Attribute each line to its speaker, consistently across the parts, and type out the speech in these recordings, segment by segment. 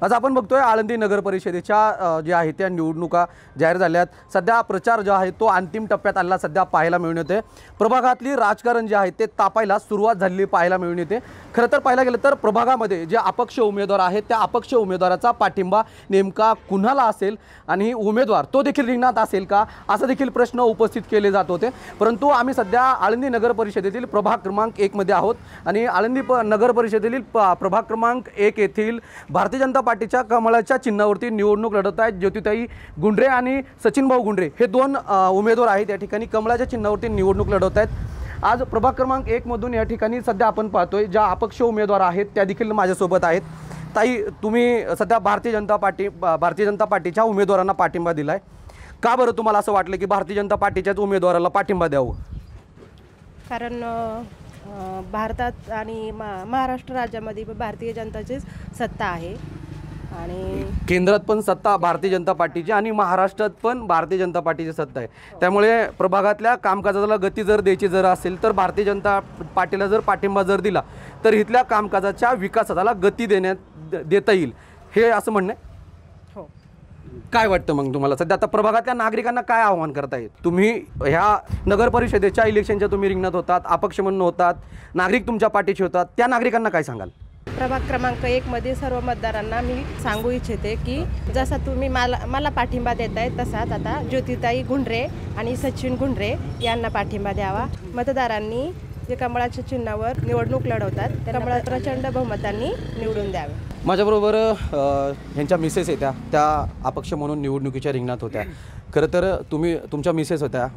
Speaker 1: आज आपण बघतोय आळंदी नगर परिषदेच्या जे आहे त्या निवडणुका जाहीर झाल्यात। सध्या प्रचार जो आहे तो अंतिम टप्प्यात आला सध्या पाहायला मिळून येते। प्रभागातली राजकारण जे आहे ते तापायला सुरुवात झालेली पाहायला मिळून येते। खरं तर पाहायला गेलं तर प्रभागामध्ये जे अपक्ष उमेदवार आहेत त्या अपक्ष उमेदवाराचा पाठिंबा नेमका कुणाला असेल आणि उमेदवार तो देखील रिंगणात असेल का असा देखील प्रश्न उपस्थित केले जात होते। परंतु आम्ही सध्या आळंदी नगर परिषदेतील प्रभाग क्रमांक 1 मध्ये आहोत आणि आळंदी नगर परिषदेतील प्रभाग क्रमांक 1 येथील भारतीय जनता पार्टीच्या कमळाच्या चिन्हावरती निवडणूक लढत आहेत। ज्योतिताई गुंडरे आणि सचिन भाऊ गुंडरे हे दोन उमेदवार आहेत या ठिकाणी कमळाच्या चिन्हावरती निवडणूक लढवत आहेत। आज प्रभाग क्रमांक 1 मधून या ठिकाणी सध्या आपण पाहतोय ज्या अपक्ष उमेदवार आहेत त्या देखील माझ्यासोबत आहेत। ताई, तुम्ही सध्या भारतीय जनता पार्टीच्या उमेदवारांना पाठिंबा दिलाय, का बरं तुम्हाला असं वाटलं की भारतीय जनता पार्टीच्याच उमेदवाराला पाठिंबा द्यावं?
Speaker 2: कारण भारतात आणि महाराष्ट्र राज्यामध्ये भारतीय जनताचीच सत्ता आहे आणि
Speaker 1: केंद्रात पण सत्ता भारतीय जनता पार्टीची आणि महाराष्ट्रात पण भारतीय जनता पार्टीची सत्ता आहे। त्यामुळे प्रभागातल्या कामकाजाला गती जर द्यायची असेल तर भारतीय जनता पार्टीला जर पाठिंबा जर दिला तर इथल्या कामकाजाच्या विकासाला गती देता येईल, हे असं म्हणणं आहे।
Speaker 2: हो,
Speaker 1: काय वाटतं मग तुम्हाला सध्या आता प्रभागातल्या नागरिकांना काय आव्हान करताय तुम्ही? ह्या नगर परिषदेच्या इलेक्शनच्या तुम्ही रिंगणात होतात, अपक्ष म्हणून होतात, नागरिक तुमच्या पाठीचे होतात, त्या नागरिकांना काय सांगाल?
Speaker 2: प्रभाग क्रमांक 1 मध्ये सर्व मतदारांना मी सांगू इच्छिते की जसा तुम्ही मला पाठिंबा देताय तसाच आता ज्योतिताई गुंडरे आणि सचिन गुंडरे यांना पाठिंबा द्यावा। मतदारांनी जे कमळाच्या चिन्हावर निवडणूक लढवतात त्या कमळाला प्रचंड बहुमतांनी निवडून द्यावे।
Speaker 1: माझ्याबरोबर ह्यांच्या मिसेस आहेत त्या अपक्ष म्हणून निवडणुकीच्या रिंगणात होत्या। खरं तर तुमच्या मिसेस होत्या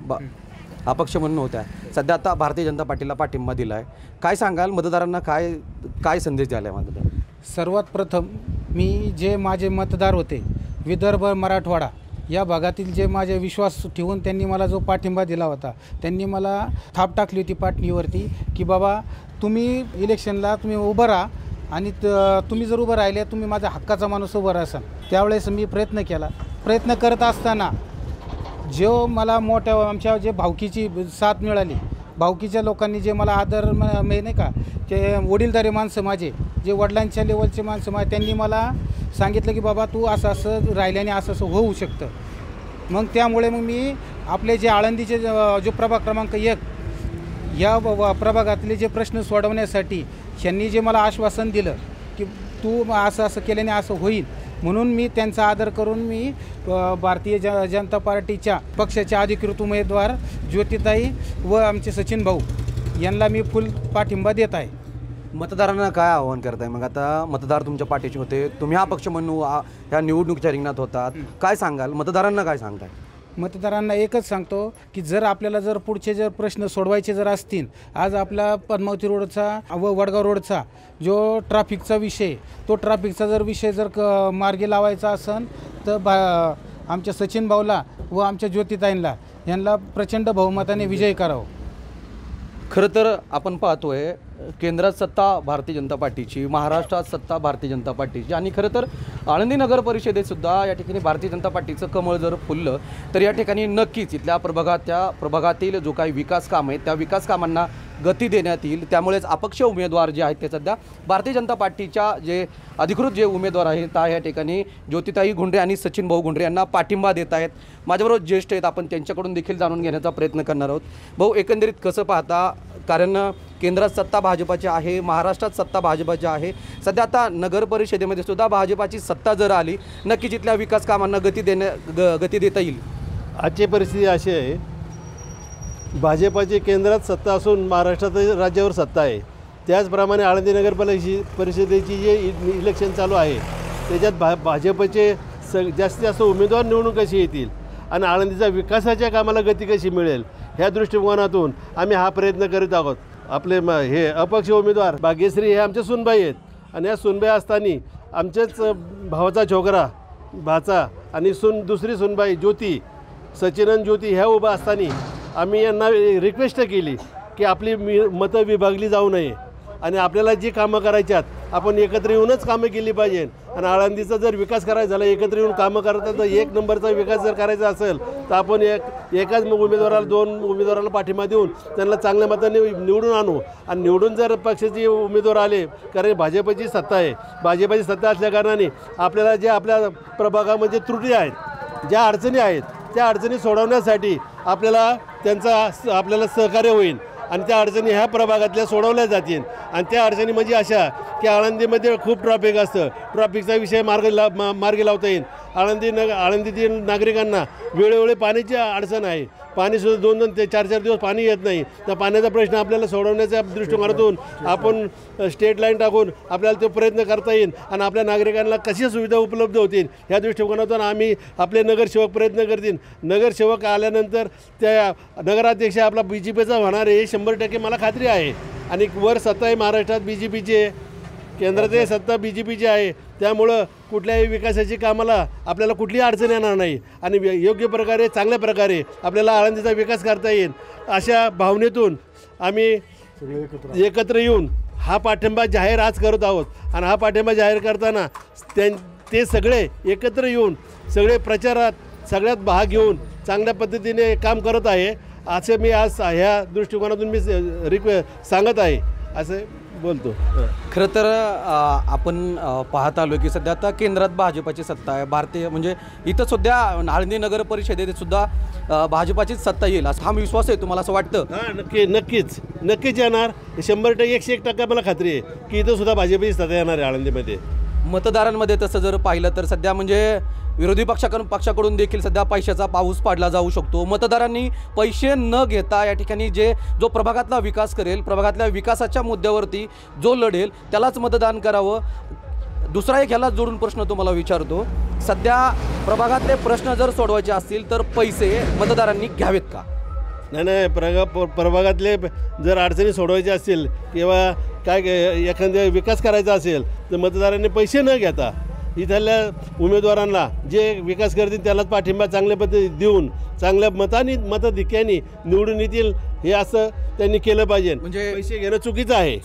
Speaker 1: अपक्ष म्हणून होत्या, सध्या आता भारतीय जनता पार्टीला पाठिंबा दिला आहे, काय सांगाल? मतदारांना काय संदेश द्यायला आहे मतदार?
Speaker 3: सर्वात प्रथम मी जे माझे मतदार होते विदर्भ मराठवाडा या भागातील जे माझे विश्वास ठेवून त्यांनी मला जो पाठिंबा दिला होता, त्यांनी मला थाप टाकली होती पाठीवरती की बाबा तुम्ही इलेक्शनला तुम्ही उभं राहा आणि तुम्ही जर उभं राहिले तुम्ही माझ्या हक्काचा माणूस उभं राहाल। त्यावेळेस मी प्रयत्न करत असताना जो मला मोठ्या आमच्या जे भावकीची साथ मिळाली, भावकीच्या लोकांनी जे मला आदर नाही का, ते वडीलधारी माणसं माझे जे वडिलांच्या लेवलचे माणसं त्यांनी मला सांगितलं की बाबा तू असं राहिल्याने असं होऊ शकतं। मग त्यामुळे मी आपले जे आळंदीचे जो प्रभाग क्रमांक 1 या प्रभागातले जे प्रश्न सोडवण्यासाठी त्यांनी जे मला आश्वासन दिलं की तू असं केल्याने असं होईल, म्हणून मी त्यांचा आदर करून मी भारतीय जनता पार्टीच्या पक्षाचे अधिकृत उमेदवार ज्योतिताई व आमचे सचिन भाऊ यांना मी फुल पाठिंबा देत आहे।
Speaker 1: मतदारांना काय आव्हान करताय मग? आता मतदार तुमच्या पाठीचे होते, तुम्ही हा पक्ष म्हणून ह्या निवडणुकीच्या रिंगणात होतात, काय सांगाल? मतदारांना काय सांगताय?
Speaker 3: मतदारांना एकच सांगतो की जर आपल्याला पुढचे प्रश्न सोडवायचे असतील, आज आपला पद्मावती रोडचा व वडगाव रोडचा जो ट्रॅफिकचा विषय, तो ट्रॅफिकचा विषय मार्गी लावायचा असेल तर आमच्या सचिन भाऊला व आमच्या ज्योतिताईंना यांना प्रचंड बहुमताने विजयी करावं।
Speaker 1: खरं तर आपण पाहतोय केंद्रात सत्ता भारतीय जनता पार्टीची, महाराष्ट्रात सत्ता भारतीय जनता पार्टीची आणि खरं तर आळंदी नगर परिषदेत सुद्धा या ठिकाणी भारतीय जनता पार्टीचं कमळ जर फुललं तर या ठिकाणी नक्कीच इथल्या प्रभागातील जो काही विकास काम आहे त्या विकास कामांना गती देण्यात येईल। त्यामुळेच अपक्ष उमेदवार जे आहेत ते सध्या भारतीय जनता पार्टीच्या जे अधिकृत जे उमेदवार आहेत त्या या ठिकाणी ज्योतिताई गुंडरे आणि सचिन भाऊ गुंडरे यांना पाठिंबा देत आहेत। माझ्याबरोबर ज्येष्ठ आहेत, आपण त्यांच्याकडून देखील जाणून घेण्याचा प्रयत्न करणार आहोत। भाऊ, एकंदरीत कसं पाहता? कारण केंद्रात सत्ता भाजपाची आहे, महाराष्ट्रात सत्ता भाजपाची आहे, सध्या आता नगर परिषदेमध्ये सुद्धा भाजपाची सत्ता जर आली नक्कीच इथल्या विकास कामांना गती देता येईल।
Speaker 4: आजची परिस्थिती अशी आहे, भाजपाची केंद्रात सत्ता असून महाराष्ट्रात राज्यावर सत्ता आहे। त्याचप्रमाणे आळंदी नगर परिषदेची जे इलेक्शन चालू आहे त्याच्यात भाजपचे जास्तीत जास्त उमेदवार निवडून कशी येतील आणि आळंदीच्या विकासाच्या कामाला गती कशी मिळेल ह्या दृष्टिकोनातून आम्ही हा प्रयत्न करीत आहोत। आपले हे अपक्ष उमेदवार भाग्यश्री हे आमच्या सुनबाई आहेत आणि या सुनबाई असताना आमच्याच भावाचा छोकरा भाचा आणि दुसरी सुनबाई ज्योती, सचिन ज्योती ह्या उभा असताना आम्ही यांना रिक्वेस्ट केली की आपली मतं विभागली जाऊ नये आणि आपल्याला जी कामं करायची आहेत आपण एकत्र येऊनच कामं केली पाहिजे. आणि आळंदीचा जर विकास करायचा झाला एकत्र येऊन कामं करतात तर एक नंबरचा विकास जर करायचा असेल तर आपण एकाच उमेदवाराला 2 उमेदवाराला पाठिंबा देऊन त्यांना चांगल्या मताने निवडून आणू. आणि निवडून जर पक्षाचे उमेदवार आले, कारण भाजपची सत्ता आहे, भाजपची सत्ता असल्याकारणाने आपल्याला जे आपल्या प्रभागामध्ये त्रुटी आहेत, ज्या अडचणी आहेत त्या अडचणी सोडवण्यासाठी आपल्याला सहकार्य होईल आणि त्या अडचणी ह्या प्रभागातल्या सोडवल्या जातील. आणि त्या अडचणी म्हणजे अशा की आळंदीमध्ये खूप ट्रॅफिक असतं, ट्रॅफिकचा विषय मार्गी लावता येईल. आळंदीतील नागरिकांना वेळोवेळी पाण्याची अडचण आहे, पाणीसुद्धा 2-2 ते 4-4 दिवस पाणी येत नाही. तर पाण्याचा प्रश्न आपल्याला सोडवण्याच्या दृष्टिकोनातून आपण स्टेट लाईन टाकून आपल्याला तो प्रयत्न करता येईल आणि आपल्या नागरिकांना कशा सुविधा उपलब्ध होतील ह्या दृष्टिकोनातून आम्ही आपले नगरसेवक प्रयत्न करतील. नगरसेवक आल्यानंतर त्या नगराध्यक्ष आपला BJPचा होणार आहे 100% मला खात्री आहे. आणि वर सत्ता आहे महाराष्ट्रात BJPची आहे, केंद्रातही सत्ता BJPची आहे. त्यामुळं कुठल्याही विकासाची कामाला आपल्याला कुठलीही अडचण येणार नाही आणि योग्य प्रकारे चांगल्या प्रकारे आपल्याला आळंदीचा विकास करता येईल अशा भावनेतून आम्ही एकत्र येऊन हा पाठिंबा जाहीर आज करत आहोत. आणि हा पाठिंबा जाहीर करताना ते सगळे एकत्र येऊन सगळे प्रचारात सगळ्यात भाग घेऊन चांगल्या पद्धतीने काम करत आहे असं मी आज ह्या दृष्टिकोनातून मी सांगत आहे असं बोलतो.
Speaker 1: खरं तर आपण पाहत आलो की सध्या आता केंद्रात भाजपाची सत्ता आहे, भारतीय म्हणजे इथं सध्या आळंदी नगर परिषदेत सुद्धा भाजपाचीच सत्ता येईल असा हा विश्वास आहे तुम्हाला असं वाटतं?
Speaker 4: हां, नक्कीच येणार. 100% मला खात्री आहे की इथं सुद्धा भाजपची सत्ता येणार आहे आळंदीमध्ये.
Speaker 1: मतदारांमध्ये तसं जर पाहिलं तर सध्या म्हणजे विरोधी पक्षाकडून देखील सध्या पैशाचा पाऊस पाडला जाऊ शकतो. मतदारांनी पैसे न घेता या ठिकाणी जो प्रभागातला विकास करेल, प्रभागातल्या विकासाच्या मुद्द्यावरती जो लढेल त्यालाच मतदान करावं. दुसरा एक ह्याला जोडून प्रश्न तुम्हाला विचारतो, सध्या प्रभागातले प्रश्न जर सोडवायचे असतील तर पैसे मतदारांनी घ्यावेत का?
Speaker 4: नाही, प्रभागातले जर अडचणी सोडवायचे असतील किंवा काय एखाद्या विकास करायचा असेल तर मतदारांनी पैसे न घेता इथल्या उमेदवारांना जे विकास करतील त्यालाच पाठिंबा चांगल्या पद्धतीने देऊन चांगल्या मताधिक्याने निवडून येतील हे असं त्यांनी केलं पाहिजे. म्हणजे पैसे घेणं चुकीचं आहे.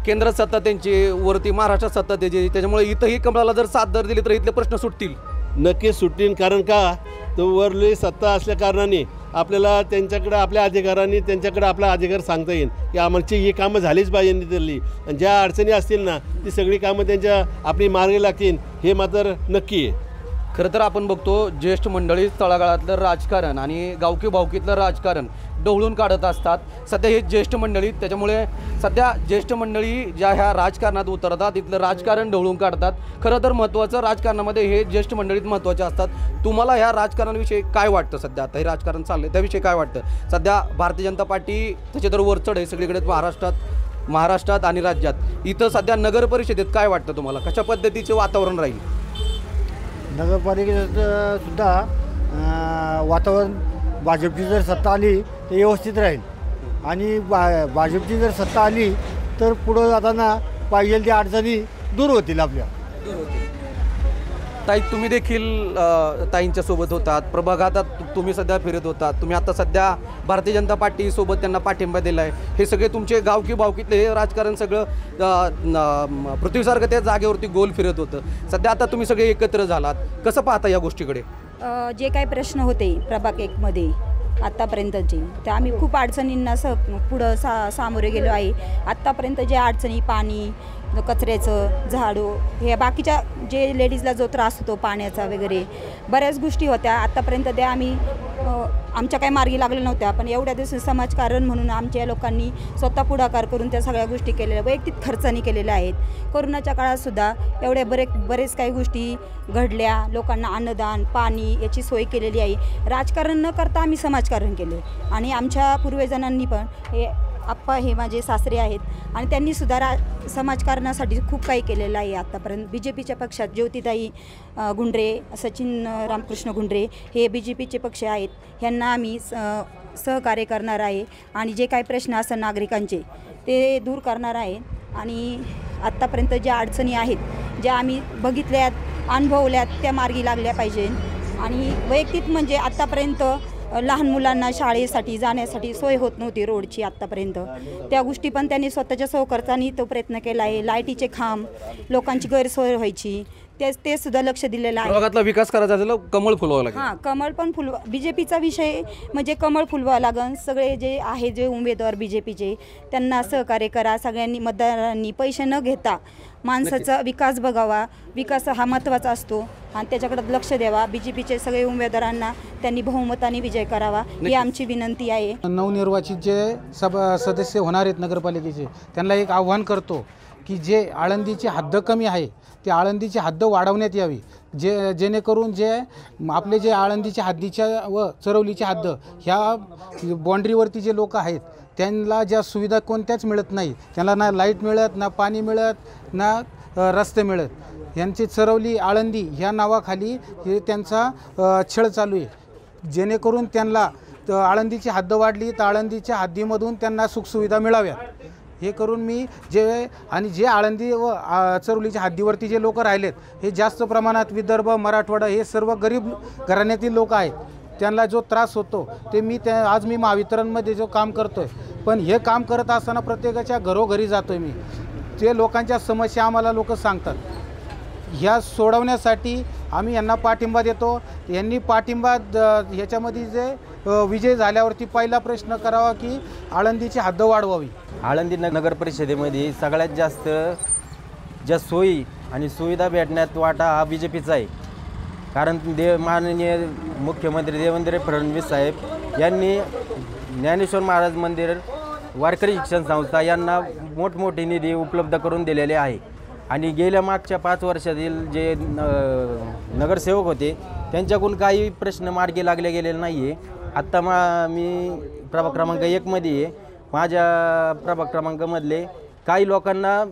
Speaker 1: केंद्रात सत्ता त्यांची, वरती महाराष्ट्रात सत्ता त्याची, त्याच्यामुळे इथंही कमळाला जर साथ दर दिली तर इथले प्रश्न सुटतील.
Speaker 4: नक्कीच सुटतील. कारण का तो वरली सत्ता असल्या कारणाने आपल्याला त्यांच्याकडे आपल्या अधिकारांनी त्यांच्याकडे आपला अधिकार सांगता येईल की आमची ही कामं झालीच पाहिजे तिथली. आणि ज्या अडचणी असतील ना ती सगळी कामं आपली मार्गी लागतील हे मात्र नक्की आहे.
Speaker 1: खरं तर आपण बघतो ज्येष्ठ मंडळी तळागाळातलं राजकारण आणि गावकी भावकीतलं राजकारण ढवळून काढत असतात. सध्या हे ज्येष्ठ मंडळी, त्याच्यामुळे सध्या ज्येष्ठ मंडळी ज्या ह्या राजकारणात उतरतात तिथलं राजकारण ढवळून काढतात. खरं तर महत्त्वाचं राजकारणामध्ये हे ज्येष्ठ मंडळीत महत्त्वाचे असतात. तुम्हाला ह्या राजकारणाविषयी काय वाटतं? सध्या आता हे राजकारण चाललंय त्याविषयी काय वाटतं? सध्या भारतीय जनता पार्टी त्याचे तर वरचढ आहे सगळीकडे महाराष्ट्रात आणि राज्यात. इथं सध्या नगर परिषदेत काय वाटतं तुम्हाला? कशा पद्धतीचे वातावरण राहील?
Speaker 5: नगरपालिकेत सुद्धा वातावरण भाजपची जर सत्ता आली तर व्यवस्थित राहील आणि भाजपची जर सत्ता आली तर पुढं जाताना पाहिजे त्या अडचणी दूर होतील आपल्या.
Speaker 1: ताई, तुम्ही देखील ताईंच्या सोबत होतात, प्रभागात तुम्ही सध्या फिरत होतात, तुम्ही आता सध्या भारतीय जनता पार्टीसोबत त्यांना पाठिंबा दिला आहे. हे सगळे तुमचे गावकी भावकीतले हे राजकारण सगळं पृथ्वीसारखं त्या जागेवरती गोल फिरत होतं. सध्या आता तुम्ही सगळे एकत्र झालात, कसं पाहता या गोष्टीकडे?
Speaker 6: जे काही प्रश्न होते प्रभाग 1मध्ये आत्तापर्यंतचे ते आम्ही खूप अडचणींना पुढं सामोरे गेलो आहे. आत्तापर्यंत जे अडचणी, पाणी, कचऱ्याचं, झाडू, हे बाकीच्या जे लेडीजला जो त्रास होतो पाण्याचा वगैरे बऱ्याच गोष्टी होत्या आत्तापर्यंत त्या आम्ही आमच्या काही मार्गी लागल्या नव्हत्या. पण एवढ्या दिवस समाजकारण म्हणून आमच्या लोकांनी स्वतः पुढाकार करून त्या सगळ्या गोष्टी केलेल्या, वैयक्तिक खर्चाने केलेल्या आहेत. कोरोनाच्या काळातसुद्धा एवढ्या बरेच काही गोष्टी घडल्या. लोकांना अन्नदान, पाणी याची सोय केलेली आहे. राजकारण न करता आम्ही समाजकारण केले आणि आमच्या पूर्वजांनी पण हे आप्पा हे माझे सासरे आहेत आणि त्यांनीसुद्धा समाजकारणासाठी खूप काही केलेलं आहे आत्तापर्यंत. BJPच्या पक्षात ज्योतिताई गुंडरे, सचिन रामकृष्ण गुंडरे हे BJPचे पक्ष आहेत. ह्यांना आम्ही सहकार्य करणार आहे आणि जे काही प्रश्न असतात नागरिकांचे ते दूर करणार आहे. आणि आत्तापर्यंत ज्या अडचणी आहेत, ज्या आम्ही बघितल्यात, अनुभवल्यात, त्या मार्गी लागल्या पाहिजे. आणि वैयक्तिक म्हणजे आत्तापर्यंत लहान मुलांना शाळेसाठी जाण्यासाठी सोय होत नव्हती रोडची आत्तापर्यंत. त्या गोष्टी पण त्यांनी स्वतःच्या सहखर्चाने तो प्रयत्न केला आहे. लाईटीचे खांब, लोकांची गैरसोय व्हायची, ते सुद्धा लक्ष दिलेलं आहे.
Speaker 1: प्रभागातला विकास करायचा झाला कमळ फुलवावं लागेल.
Speaker 6: हां, कमळ पण फुलवा, बीजेपीचा विषय म्हणजे कमळ फुलवावं लागन. सगळे जे आहे जे उमेदवार बीजेपीचे त्यांना सहकार्य करा. सगळ्यांनी मतदारांनी पैसे न घेता माणसाचा विकास बघावा. विकास हा महत्त्वाचा असतो आणि त्याच्याकडे लक्ष द्यावा. बीजेपीचे सगळे उमेदवारांना त्यांनी बहुमताने विजय करावा ही आमची विनंती आहे.
Speaker 3: नवनिर्वाचित जे सदस्य होणार आहेत नगरपालिकेचे, त्यांना एक आव्हान करतो की जे आळंदीची हद्द कमी आहे ते आळंदीची हद्द वाढवण्यात यावी. जेणेकरून जे आपले जे आळंदीच्या हद्दीच्या व चरवलीची हद्द ह्या बाँड्रीवरती जे लोक आहेत त्यांना ज्या सुविधा कोणत्याच मिळत नाही. त्यांना ना लाईट मिळत, ना पाणी मिळत, ना रस्ते मिळत. यांची चरवली आळंदी ह्या नावाखाली हे त्यांचा छळ चालू आहे. जेणेकरून त्यांना आळंदीची हद्द वाढली तर आळंदीच्या हद्दीमधून त्यांना सुखसुविधा मिळाव्यात. हे करून मी जे आळंदी व चरवलीच्या हद्दीवरती जे लोक राहिलेत हे जास्त प्रमाणात विदर्भ, मराठवाडा हे सर्व गरीब घराण्यातील लोक आहेत. त्यांना जो त्रास होतो ते आज मी महावितरणमध्ये जो काम करतो आहे, पण हे काम करत असताना प्रत्येकाच्या घरोघरी जातो आहे मी. ते लोकांच्या समस्या आम्हाला लोक सांगतात. ह्या सोडवण्यासाठी आम्ही यांना पाठिंबा देतो. यांनी पाठिंबा ह्याच्यामध्ये जे विजय झाल्यावरती पहिला प्रश्न करावा की आळंदीची हद्द वाढवावी.
Speaker 7: आळंदी नगर परिषदेमध्ये सगळ्यात जास्त ज्या सोयी आणि सुविधा भेटण्यात वाटा हा BJPचा आहे. कारण माननीय मुख्यमंत्री देवेंद्र फडणवीस साहेब यांनी ज्ञानेश्वर महाराज मंदिर, वारकरी शिक्षण संस्था यांना मोठमोठे निधी उपलब्ध करून दिलेले आहे. आणि गेल्या मागच्या 5 वर्षातील जे नगरसेवक होते त्यांच्याकडून काही प्रश्न मार्गी लागले गेलेले नाही आहे. आत्ता मी प्रभाग क्रमांक 1मध्ये आहे. माझ्या प्रभाग क्रमांकामधले काही लोकांना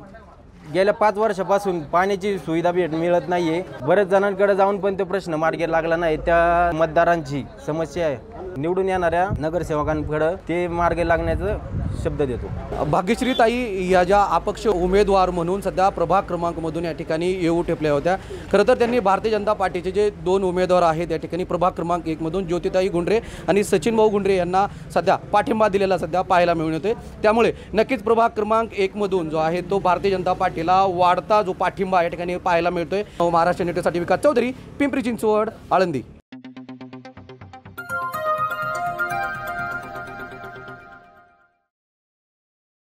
Speaker 7: गेल्या 5 वर्षापासून पाण्याची सुविधा मिळत नाही आहे. बरेच जणांकडे जाऊन पण तो प्रश्न मार्गी लागला नाही. त्या मतदारांची समस्या आहे. निवडून येणाऱ्या नगरसेवकांकडे ते मार्गी लागण्याचं शब्द देतो.
Speaker 1: भाग्यश्री ताई या ज्या अपक्ष उमेदवार म्हणून सध्या प्रभाग क्रमांकमधून या ठिकाणी येऊ ठेपल्या होत्या. खरं तर त्यांनी भारतीय जनता पार्टीचे जे 2 उमेदवार आहेत या ठिकाणी प्रभाग क्रमांक 1मधून ज्योतिताई गुंडरे आणि सचिन भाऊ गुंडरे यांना सध्या पाठिंबा दिलेला सध्या पाहायला मिळून येते. त्यामुळे नक्कीच प्रभाग क्रमांक 1मधून जो आहे तो भारतीय जनता पार्टीला वाढता जो पाठिंबा या ठिकाणी पाहायला मिळतोय. महाराष्ट्र नेटसाठी विकास चौधरी, पिंपरी चिंचवड, आळंदी.